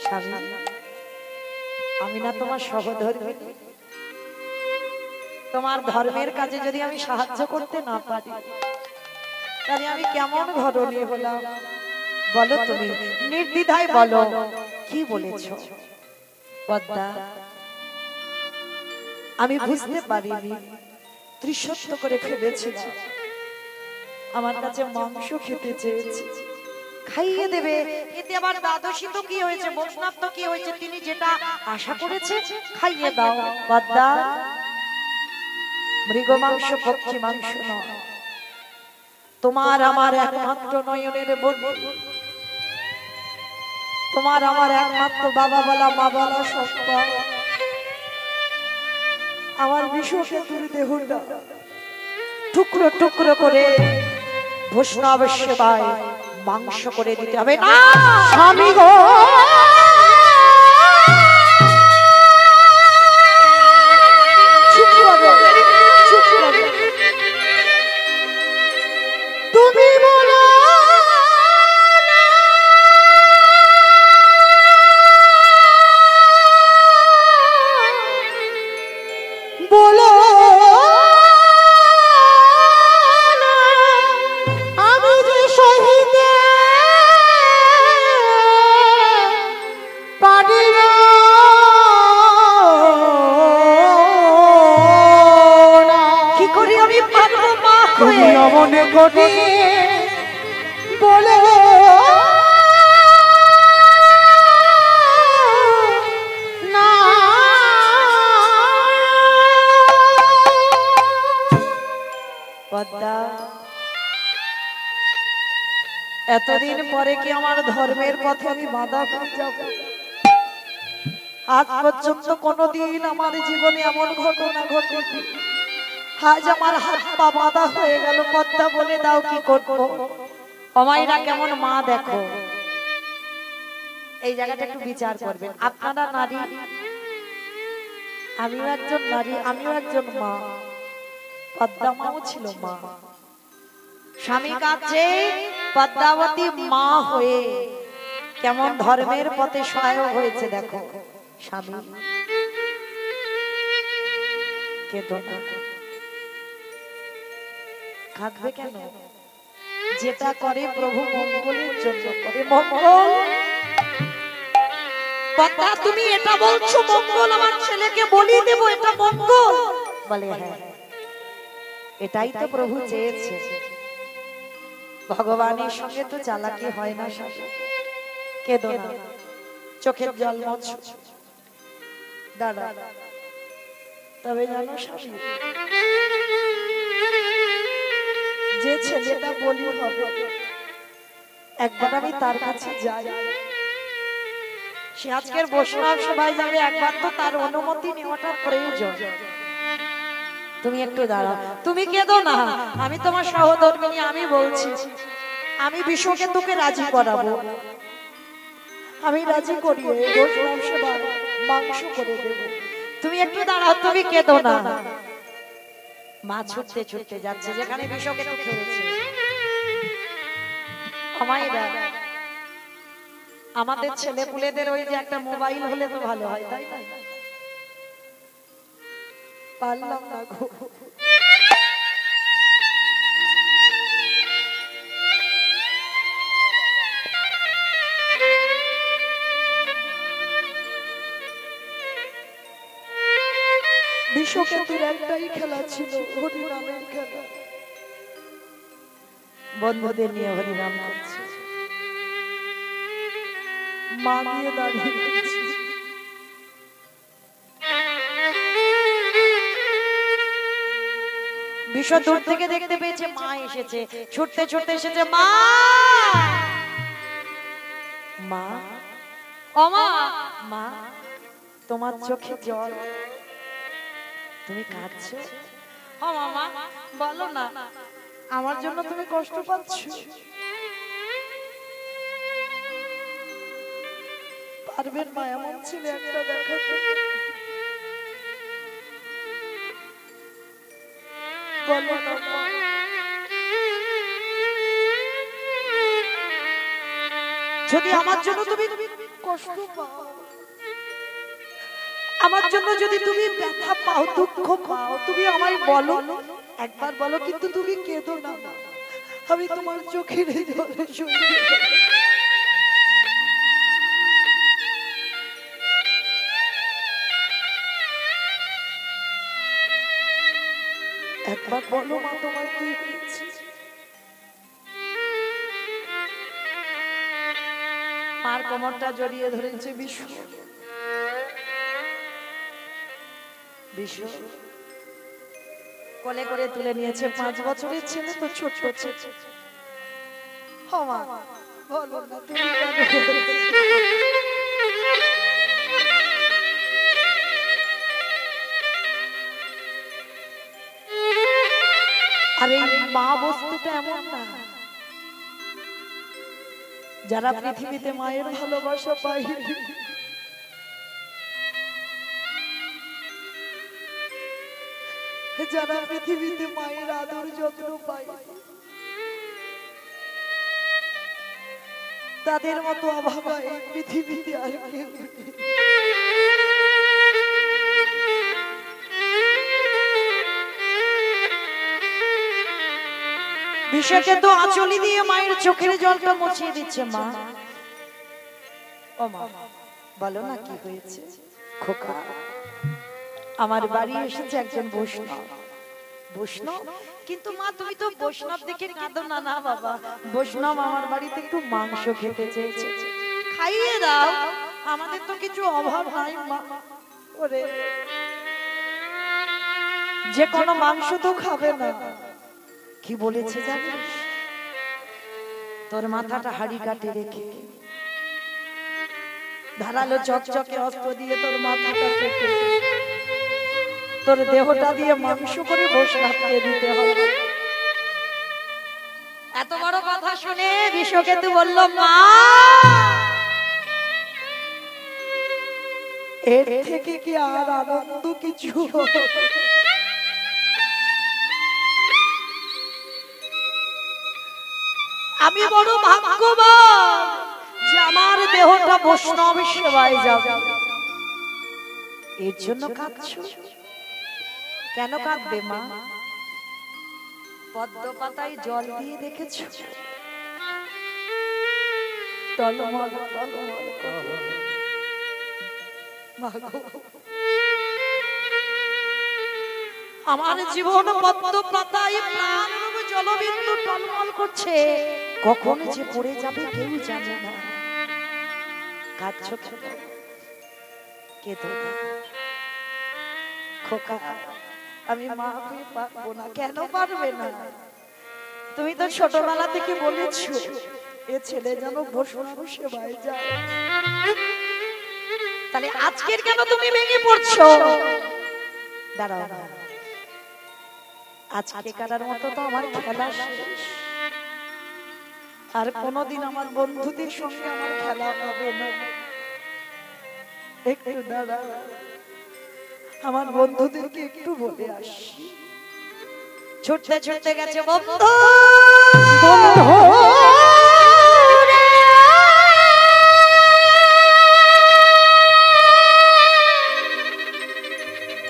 স্বামী, আমি না তোমার সহধর্মিণী, তোমার ধর্মের কাজে যদি আমি সাহায্য করতে না পারি তাহলে আমি কেমন ঘরণী হলাম? বলো, তুমি নির্দ্বিধায় বলো, কি বলেছ? পদ্মা, আমি বুঝতে পারিনি, ত্রিসত্য করে ফেলেছিলাম, আমার কাছে মাংস খেতে চেয়েছি, খাইয়ে দেবে, এতে আবার দ্বাদশী তো কি হয়েছে, বৈষ্ণব তো কি হয়েছে, তিনি যেটা আশা করেছে খাইয়ে দাও। পদ্মা, মৃগ মাংস পক্ষী মাংস নয়, তোমার আমার একমাত্র নয়নের বন্ধু, তোমার আমার একমাত্র বাবা বলা মা বলা সত্য, আমার বিশ্বকে তুলে দেহটা টুকরো টুকরো করে বৈষ্ণব সেবায় মাংস করে দিতে হবে না। স্বামী গো, তুমি বলো বলো আমি যে সহিতে পারি না, কি করি আমি পারবো মা হয়ে মনে করি বলে না। পদ্মা, এতদিন পরে কি আমার ধর্মের পথে আমি বাধা হয়ে যাব? আজ পর্যন্ত কোনোদিন আমার জীবনে এমন ঘটনা ঘটেনি, আজ আমার হাত পা বাঁধা হয়ে গেল। পদ্মা, বলে দাও কি করবো? অমাইরা কেমন মা দেখো, এই জায়গাটা একটু বিচার করবেন। আপনারা নারী, আমিও একজন নারী, আমিও একজন মা, পদ্মা মাও ছিল মা। স্বামী কাছে পদ্মাবতী মা হয়ে কেমন ধর্মের পথে সহায়ক হয়েছে দেখো। স্বামী কেঁদো না, কাঁদবে কেন? যেটা করে প্রভু মঙ্গলের জন্য করে। মঙ্গল, পদ্মা তুমি এটা বলছো মঙ্গল, আমার ছেলেকে বলি দেব, এটা মঙ্গল? বলে হ্যাঁ, এটাই তো প্রভু চেয়েছে। ভগবানের সঙ্গে তো চালাকি হয় না। কেঁদো না, চোখের জল মোছো। দাদা, তবে জানো স্বামী, যে ছেলেটা বলি হবে, একবার আমি তার কাছে যাই, সে আজকের বৈষ্ণব সভায় যাবে, একবার তো তার অনুমতি নেওয়াটা প্রয়োজন। তুমি একটু দাঁড়াও, তুমি কেঁদো না, আমি তোমার সহধর্মিণী, আমি বলছি, আমি বিশ্বকে তোকে রাজি করাবো, আমি রাজি করিয়ে বৈষ্ণব সেবায় মাংস করে দেব। তুমি একটু দাঁড়াও, তুমি কেঁদো না। মা ছুটতে ছুটতে যাচ্ছে যেখানে বিশ্বকে তো খেয়েছে। আমাদের ছেলে পুলেদের ওই যে একটা মোবাইল হলে তো ভালো হয়, তাই না? পারলাম না গো, বিশ্বকেতুর একটাই খেলা ছিল, হরিনামের খেলা। বন্ধুদের নিয়ে হরিনাম করছে, মা নিয়ে দাঁড়িয়ে রয়েছে। বিশ্ব দূর থেকে দেখতে পেয়েছে মা এসেছে, ছুটতে ছুটতে এসেছে। মা, মা, ও মা, মা, তোমার চোখে জল, তুমি কাঁদছো? ও মামা, বলো না, আমার জন্য তুমি কষ্ট পাচ্ছ? পারবেন মা এমন ছেলে একটা দেখাতে? বলো না মা। যদি আমার জন্য তুমি কষ্ট পাও, আমার জন্য যদি তুমি ব্যথা পাও, দুঃখ পাও, তুমি আমায় বলো, একবার বলো, কিন্তু তুমি কেঁদো না, আমি তোমার চোখের জল শুনবো। একবার বলো মা, তোমার কি হয়েছে? মার কোমরটা জড়িয়ে ধরেছে বিশু। বিশু কোলে করে তুলে নিয়েছে, 5 বছরের ছেলে তো, ছোট ছেলে। মা বলো না, তুমি আরে মা বস্তুটা এমন না, যারা পৃথিবীতে মায়ের ভালোবাসা পায়, যারা পৃথিবীতে মায়ের আদর যত্ন পায়, তাদের মতো অভাগা এই পৃথিবীতে আর কেউ নেই। বিশ্বকে তো আঁচলি দিয়ে মায়ের চোখের জলটা মুছিয়ে দিচ্ছে। মা, ও মা, বলো না কি হয়েছে? খোকা, আমার বাড়ি এসেছে একজন বৈষ্ণব। বৈষ্ণব? কিন্তু মা, তুমি তো বৈষ্ণব দেখে কাঁদো না। না বাবা, বৈষ্ণব আমার বাড়িতে একটু মাংস খেতে চেয়েছে, খাইয়ে দাও, আমাদের তো কিছু অভাব নাই মা। ওরে, যে কোনো মাংস তো খাবে না। কি বলেছে জানিস? তোর মাথাটা হাড়ি কাটে রেখে ধারালো চকচকে অস্ত্র দিয়ে তোর মাথাটা কেটে তোর দেহটা দিয়ে মাংস করে বৈষ্ণবকে দিতে হবে। এত বড় কথা শুনে বিশ্বকেতু বলল, মা, এর থেকে কি আর আনন্দ কিছু? আমি বড় ভাগ্যবান যে আমার দেহটা বৈষ্ণব সেবায় যাবে। এর জন্য কাঁদছো? কেন কাঁদবে মা? পদ্ম পাতায় জল দিয়ে দেখেছো? টলমল টলমল করে। আমার জীবন পদ্ম পাতায় প্রাণরূপ জলবিন্দু টলমল করছে, কখন যে পড়ে যাবে কেউ জানে না। কাঁদছো কেন? কেঁদো না খোকা, আমি মা হয়ে পারবো না। কেন পারবে না? তুমি তো ছোটবেলা থেকে বলেছো এ ছেলে যেন বৈষ্ণব সেবায় যায়, তাহলে আজকের কেন তুমি ভেঙে পড়ছো? দাঁড়াও না, আজকে কারার মতো তো আমার খেলা শেষ, আর কোনদিন আমার বন্ধুদের সঙ্গে আমার খেলা হবে না। একটু দাঁড়াও, আমার বন্ধুদেরকে একটু বলে আসি। ছুটতে ছুটতে গেছে বন্ধু,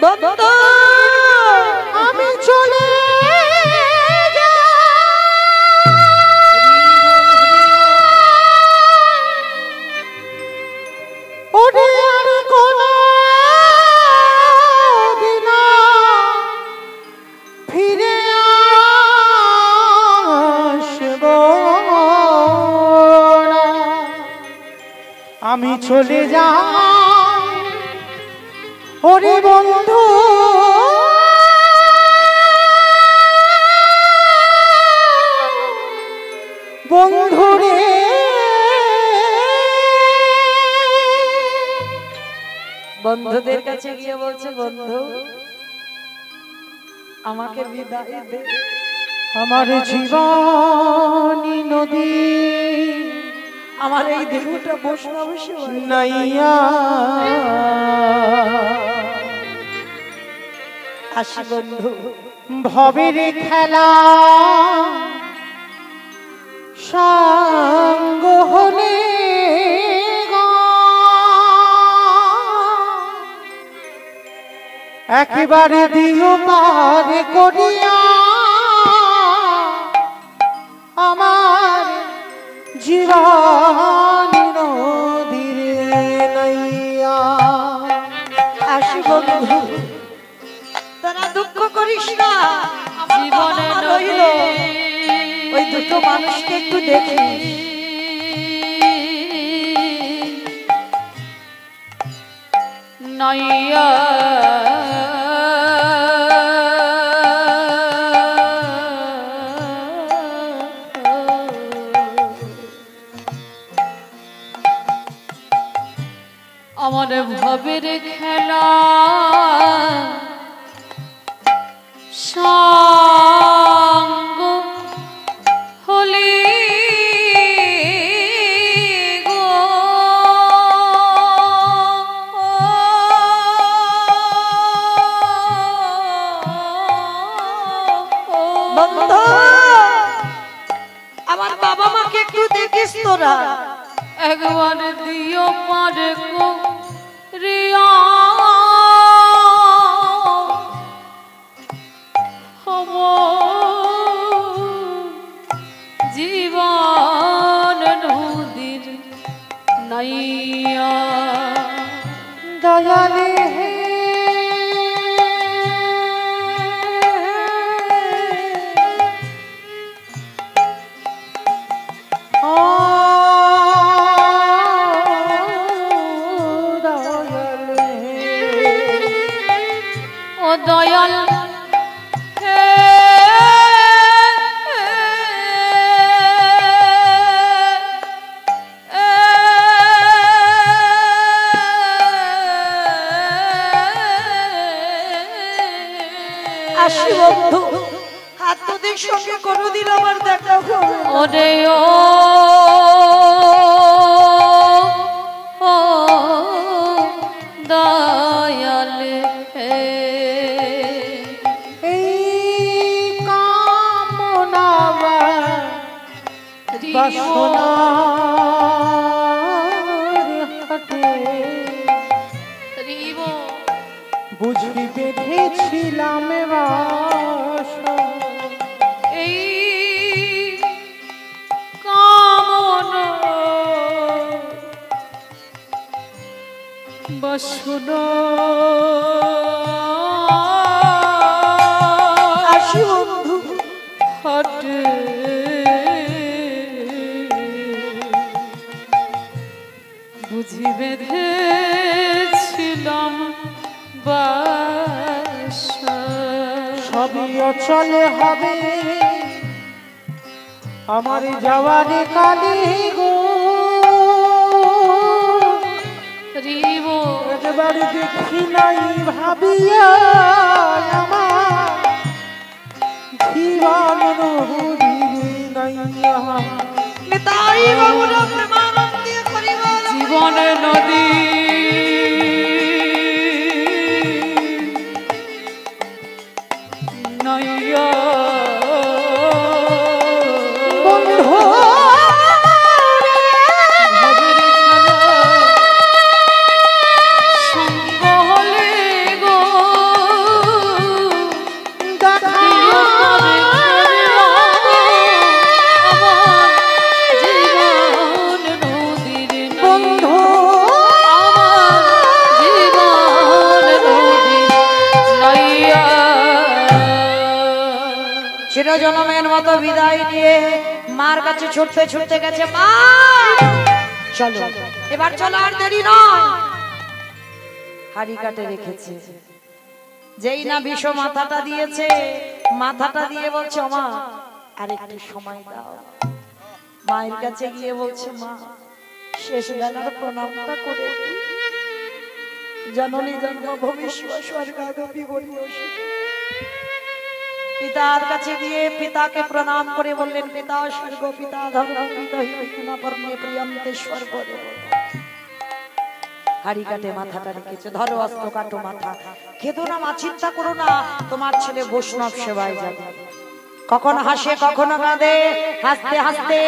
বন্ধু আমি চলে আমি চলে যাই ওরে বন্ধু, বন্ধু রে বন্ধুদের কাছে গিয়ে বলছে, বন্ধু আমাকে বিদায় দে, আমার জীবনী নদী, আমার এই দেহটা বৈষ্ণব নাইয়া আসি বন্ধু। ভবের খেলা সঙ্গ হলে একবারে দিও পার করিয়া আমার জীবন নদীর নাইয়া। আসি বন্ধু, তারা দুঃখ করিস না, জীবনে রইল ওই দুটো মানুষকে একটু দেখি। নাইয়া আমার ভবের খেলা সঙ্গ হলি গো বন্ধু, আমার বাবা মাকে একটু দেখিস তোরা। একবার দিও পারে গো রিয়া জীবন নদীর নাইয়া। দয়ালে ও দয়াল হে আসি বন্ধু, হাত তোদের সঙ্গে কোনোদিন আমার দেখা হবে না। ওরে ও দয়াল হে এই কামনা বাসনার হাটে রিব বুঝি বেঁধেছিলাম বাসা। এই কামনা বাসনা আসি বন্ধু, হাটে বুঝি বেঁধেছিলাম বাসা। সবই অচলে হবে আমার যাওয়ার কালে গো। রিব একবার দেখি নাই ভাবিয়া আমার জীবন নদীর নাইয়া। নিতাই বাবুর প্রেমানন্দে পরিবার জীবন নদী নাইয়া। সঙ্গ হলে গো চিরজনমের মতো বিদায় নিয়ে মার কাছে ছুটতে ছুটতে গেছে। মা চলো, এবার চলো, আর দেরি নয়। হাড়ি কাটে রেখেছে, যেই না বিষ মাথাটা দিয়েছে, মাথাটা দিয়ে বলছে মা আর একটু সময় দাও। মায়ের কাছে গিয়ে বলছে মা শেষ বেলার প্রণামটা করে দিই। জননী জন্ম ভবিষ্যৎ স্বর্গাগমী বলিয়সী। পিতার কাছে গিয়ে পিতাকে প্রণাম করে বললেন পিতা স্বর্গ পিতা ধর্ম পিতা হিনা পরমে প্রিয়ন্তেশ্বর বলে। হাড়ি কাটে মাথাটা রেখেছে, ধরো অস্ত্র কাটো মাথা। কেঁদো না মা, চিন্তা করো না, তোমার ছেলে বৈষ্ণব সেবায় যাবে। কখনো হাসে কখনো কাঁদে, হাসতে হাসতে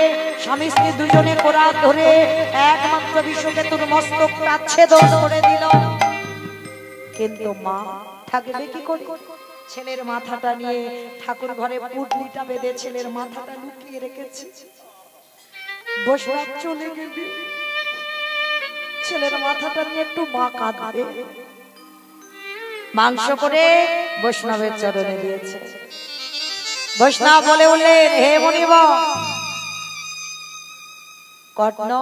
স্বামী স্ত্রী দুজনে কোরাত ধরে একমাত্র বিষকে তোর মস্তকটা ছেদন করে দিল। কিন্তু মা থাকবে কি করে? ছেলের মাথাটা নিয়ে ঠাকুর ঘরে পুটলিটা বেঁধে ছেলের মাথাটা লুকিয়ে রেখেছে। বৈষ্ণব চলে গেলে ছেলের মাথাটা নিয়ে একটু মা কাঁদবে, মাংস করে বৈষ্ণবের চরণে দিয়েছে। বৈষ্ণব বলে উঠলেন, হে মনিব কর্ণ,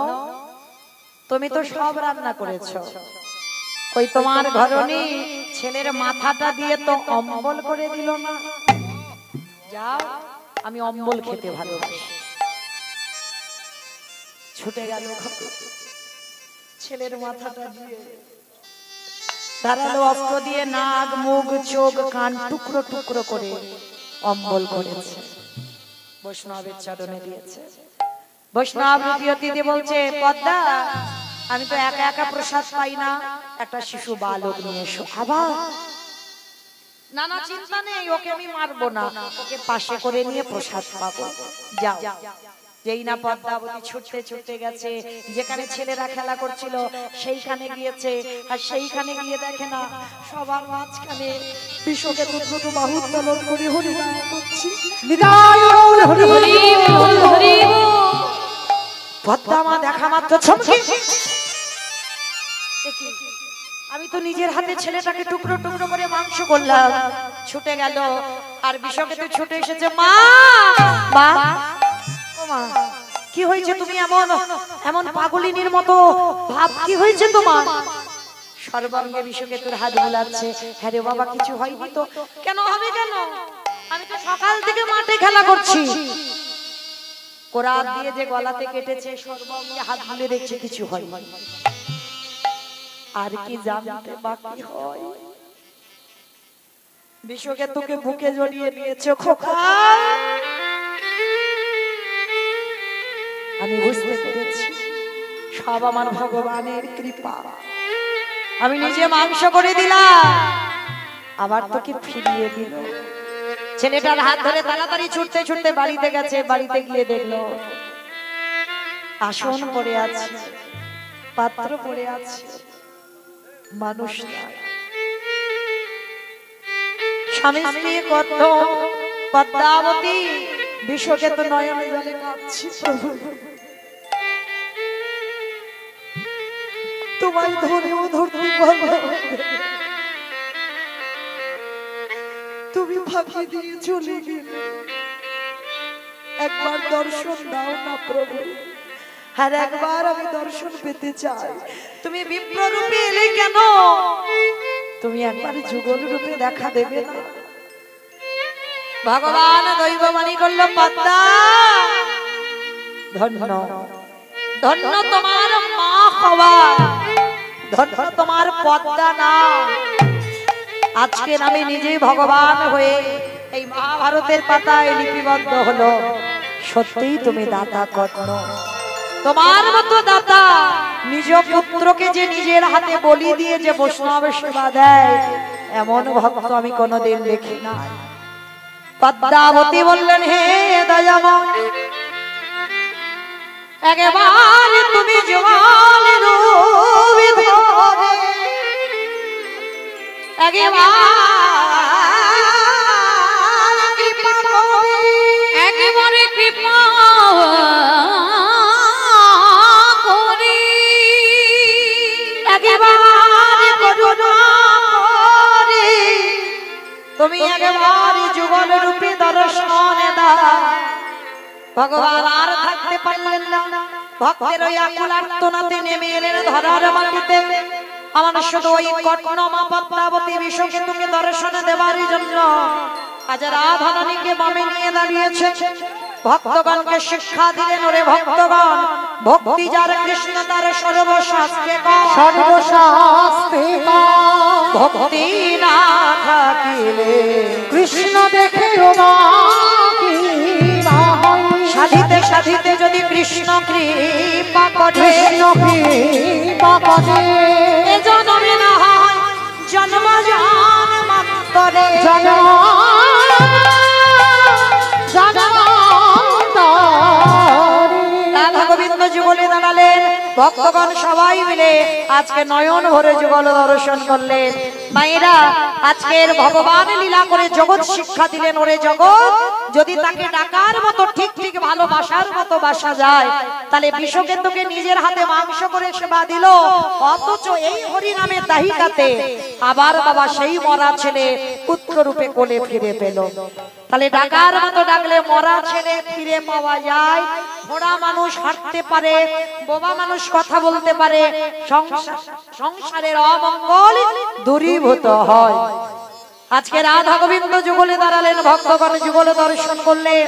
তুমি তো সব রান্না করেছো, ওই তোমার ঘরণী ছেলের মাথাটা দিয়ে তো অম্বল করে দিল না। যাও, আমি অম্বল খেতে ভালোবাসি। ছুটে গেল ছেলের মাথাটা দিয়ে, ধারালো অস্ত্র দিয়ে নাক মুখ চোখ কান টুকরো টুকরো করে অম্বল করেছে, বৈষ্ণবের চরণে দিয়েছে। বৈষ্ণব রূপীয়তিতে বলছে, পদ্মা আমি তো একা একা প্রসাদ পাই না, একটা শিশু বালক নিয়ে এসো। আবার না না, চিন্তা নেই, ওকে আমি মারবো না, ওকে পাশে করে নিয়ে প্রসাদ পাবো। যাও। যেই না পদ্মাবতী ছুটতে ছুটতে গেছে, যেখানে ছেলেরা খেলা করছিল সেইখানে গিয়েছে, আর সেইখানে গিয়ে দেখে না সবার মাঝখানে বিশ্বকে দুটো বাহু উত্তোলন করে হরিনাম করছে। পদ্মা মা দেখা মাত্র চমকে, আমি তো নিজের হাতে ছেলেটাকে টুকরো টুকরো করে মাংস করলাম। ছুটে গেল আর বিশ্বকে তো ছুটে এসেছে, মা মা মা কি হয়েছে? তুমি এমন এমন পাগলিনীর মতো ভাব, কি হয়েছে তোমার? সর্বাঙ্গে বিশ্বকে তোর হাত বুলাচ্ছে। হ্যাঁ রে বাবা, কিছু হয়নি তো। কেন হবে কেন? আমি তো সকাল থেকে মাঠে খেলা করছি, কোরাত দিয়ে যে গলাতে কেটেছে সর্বাঙ্গে হাত বুলে দেখছে কিছু হয়নি। আর কি জানতে বাকি হয়? বিশ্বকে তোকে বুকে জড়িয়ে নিয়েছে খোকা, আমি বুঝতে পেরেছি সব আমার ভগবানের কৃপা। আমি নিজে মাংস করে দিলাম, আবার তোকে ফিরিয়ে দিল। ছেলেটার হাত ধরে তাড়াতাড়ি ছুটতে ছুটতে বাড়িতে গেছে। বাড়িতে গিয়ে দেখলো আসন পড়ে আছে, পাত্র পড়ে আছে, মানুষ না। স্বামী স্ত্রী কত পদ্মাবতী বিশ্বকে তো নয়নে জলে কাঁদছি, তোমায় ধরেও ধরতে পারবো, তুমি ফাঁকি দিয়ে চলে গেলে। একবার দর্শন দাও না প্রভু, আর একবার আমি দর্শন পেতে চাই। তুমি বিপ্র রূপে এলে কেন? তুমি একবার যুগল রূপে দেখা দেবে না? ভগবান দৈববাণী করল, পদ্মা ধন্য ধন্য তোমার মা হওয়া, ধন্য তোমার পদ্মা না। আজকে আমি নিজেই ভগবান হয়ে এই মহাভারতের পাতায় লিপিবদ্ধ হলো। সত্যিই তুমি দাতা কর্ণ, তোমার মতো দাতা নিজ পুত্রকে যে নিজের হাতে বলি দিয়ে যে বৈষ্ণব সেবা দেয়, এমন ভক্ত আমি কোনোদিন দেখি না। পদ্মাবতী বললেন, হে দয়াময়, একবার তুমি জওয়ান রূপ ধরে একেবারে কৃপা করে, একেবারে করুণা করে তুমি একবার যুগল রূপে দর্শন দাও। ভগবান আর থাকতে পারলেন না, ভক্তের ওই আকুল আর্তনাদে নেমে এলেন ধরার মাটিতে। আমার শুধু ওই কর্ণ মা পদ্মাবতী বিশ্বকেতুকে দর্শন দেওয়ার জন্য আজ রাধারানীকে বামে নিয়ে দাঁড়িয়েছে। ভক্তগণকে শিক্ষা দিলেন, ওরে ভক্তগণ, ভক্তি যার কৃষ্ণ তার সর্বশাস্ত্রে সর্বশাস্ত্রে ভক্তি না থাকিলে কৃষ্ণ দেখে সাধিতে সাধিতে যদি কৃষ্ণ কৃপা করে, কৃষ্ণ কৃপা করে, এ জন্মে না হয় জন্ম জন্মান্তরে, রাধা গোবিন্দ যুগলে দাঁড়ালেন। ভক্তগণ সবাই মিলে আজকে নয়ন ভরে যুগল দর্শন করলেন। মায়েরা আজকের ভগবান লীলা করে জগৎ শিক্ষা দিলেন, ওরে জগৎ যদি তাকে ডাকার মতো ঠিক ঠিক ভালোবাসার মতো বাসা যায়, তাহলে বিষকেন্দুকে নিজের হাতে মাংস করে সেবা দিল, অথচ এই হরি নামের দাহিকাতে আবার বাবা সেই মরা ছেলে পুত্র রূপে কোলে ফিরে পেল। তাহলে ডাকার মতো ডাকলে মরা ছেলে ফিরে পাওয়া যায়। ঘোড়া মানুষ হাঁটতে পারে, বোবা মানুষ কথা বলতে পারে, সংসারের অমঙ্গল দূরীভূত হয়। আজকে রাধা গোবিন্দ যুগলে দাঁড়ালেন, ভক্তগণ যুগল দর্শন করলেন।